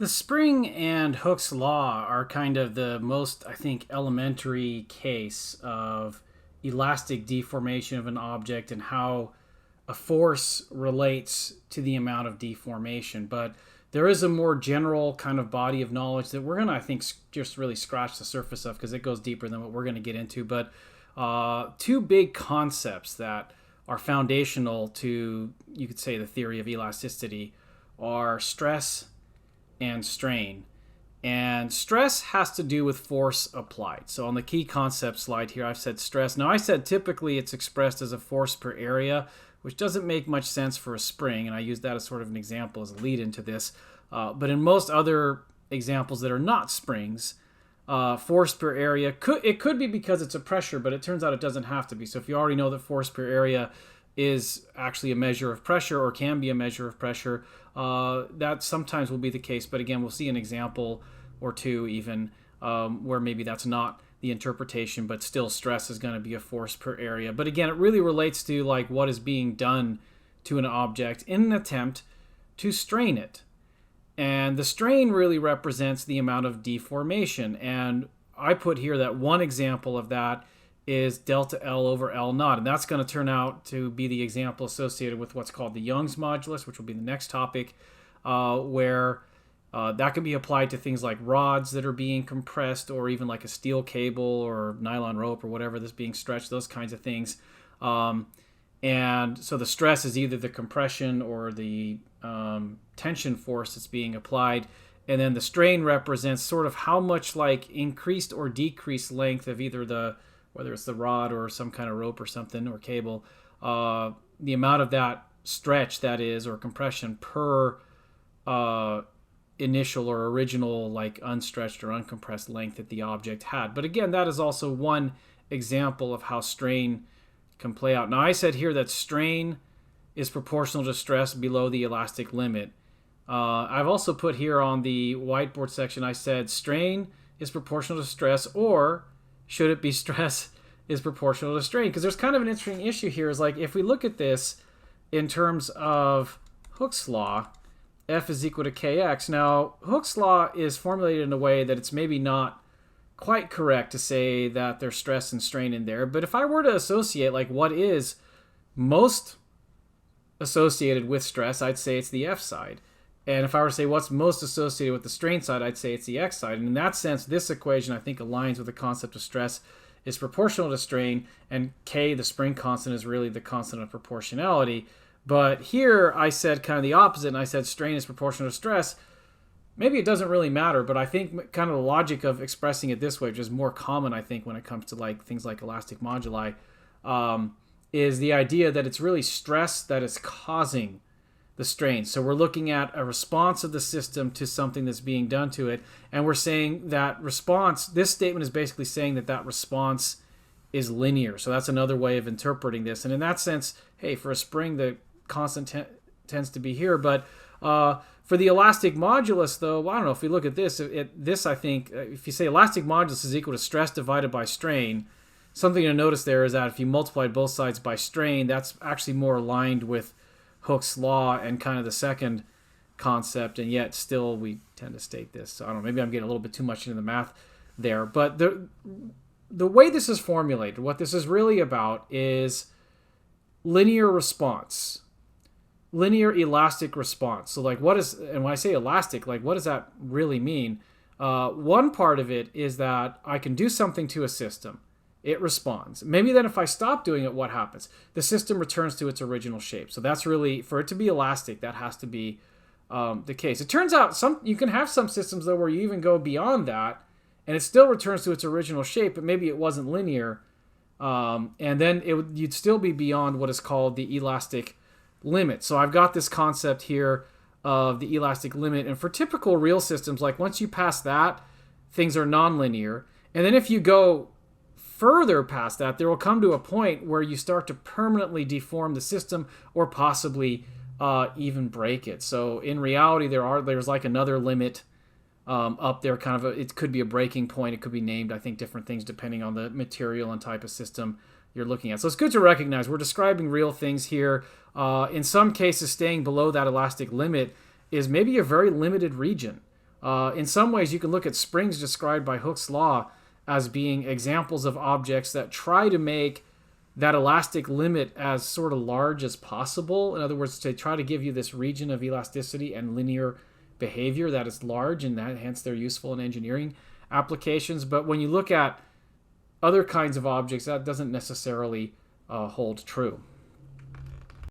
The spring and Hooke's law are kind of the most, I think, elementary case of elastic deformation of an object and how a force relates to the amount of deformation. But there is a more general kind of body of knowledge that we're going to, I think, just really scratch the surface of because it goes deeper than what we're going to get into. But two big concepts that are foundational to, you could say, the theory of elasticity are stress and strain. And stress has to do with force applied. So on the key concept slide here, I've said stress. Now I said typically it's expressed as a force per area, which doesn't make much sense for a spring. And I use that as sort of an example as a lead into this. But in most other examples that are not springs, force per area, could be because it's a pressure, but it turns out it doesn't have to be. So if you already know that force per area is actually a measure of pressure or can be a measure of pressure, that sometimes will be the case. But again, we'll see an example or two even where maybe that's not the interpretation, but still stress is going to be a force per area. But again, it really relates to like what is being done to an object in an attempt to strain it. And the strain really represents the amount of deformation. And I put here that one example of that is delta L over L naught. And that's going to turn out to be the example associated with what's called the Young's modulus, which will be the next topic, where that can be applied to things like rods that are being compressed, or even like a steel cable or nylon rope or whatever that's being stretched, those kinds of things. And so the stress is either the compression or the tension force that's being applied. And then the strain represents sort of how much like increased or decreased length of either whether it's the rod or some kind of rope or something or cable, the amount of that stretch that is, or compression per initial or original like unstretched or uncompressed length that the object had. But again, that is also one example of how strain can play out. Now I said here that strain is proportional to stress below the elastic limit. I've also put here on the whiteboard section, I said strain is proportional to stress, or should it be stress is proportional to strain? Because there's kind of an interesting issue here is like if we look at this in terms of Hooke's law, F is equal to kx. Now, Hooke's law is formulated in a way that it's maybe not quite correct to say that there's stress and strain in there. But if I were to associate like what is most associated with stress, I'd say it's the F side. And if I were to say what's most associated with the strain side, I'd say it's the X side. And in that sense, this equation, I think, aligns with the concept of stress is proportional to strain, and K, the spring constant, is really the constant of proportionality. But here I said kind of the opposite, and I said strain is proportional to stress. Maybe it doesn't really matter, but I think kind of the logic of expressing it this way, which is more common, I think, when it comes to like things like elastic moduli, is the idea that it's really stress that is causing the strain. So we're looking at a response of the system to something that's being done to it, and we're saying that response, this statement is basically saying that that response is linear. So that's another way of interpreting this. And in that sense, hey, for a spring, the constant tends to be here. But for the elastic modulus, though, well, I don't know, if we look at this, this I think, if you say elastic modulus is equal to stress divided by strain, something to notice there is that if you multiplied both sides by strain, that's actually more aligned with Hooke's law and kind of the second concept, and yet still we tend to state this. So I don't know, maybe I'm getting a little bit too much into the math there. But the way this is formulated, what this is really about is linear response, linear elastic response. So like what is, and when I say elastic, like what does that really mean? One part of it is that I can do something to a system. It responds. Maybe then if I stop doing it, what happens? The system returns to its original shape. So that's really, for it to be elastic, that has to be the case. It turns out you can have some systems though where you even go beyond that and it still returns to its original shape, but maybe it wasn't linear. And then you'd still be beyond what is called the elastic limit. So I've got this concept here of the elastic limit. And for typical real systems, like once you pass that, things are nonlinear. And then if you go further past that, there will come to a point where you start to permanently deform the system or possibly even break it. So in reality, there's like another limit up there, kind of it could be a breaking point. It could be named, I think, different things depending on the material and type of system you're looking at. So it's good to recognize we're describing real things here. In some cases, staying below that elastic limit is maybe a very limited region. In some ways, you can look at springs described by Hooke's law as being examples of objects that try to make that elastic limit as sort of large as possible. In other words, to try to give you this region of elasticity and linear behavior that is large, and that hence they're useful in engineering applications. But when you look at other kinds of objects, that doesn't necessarily hold true.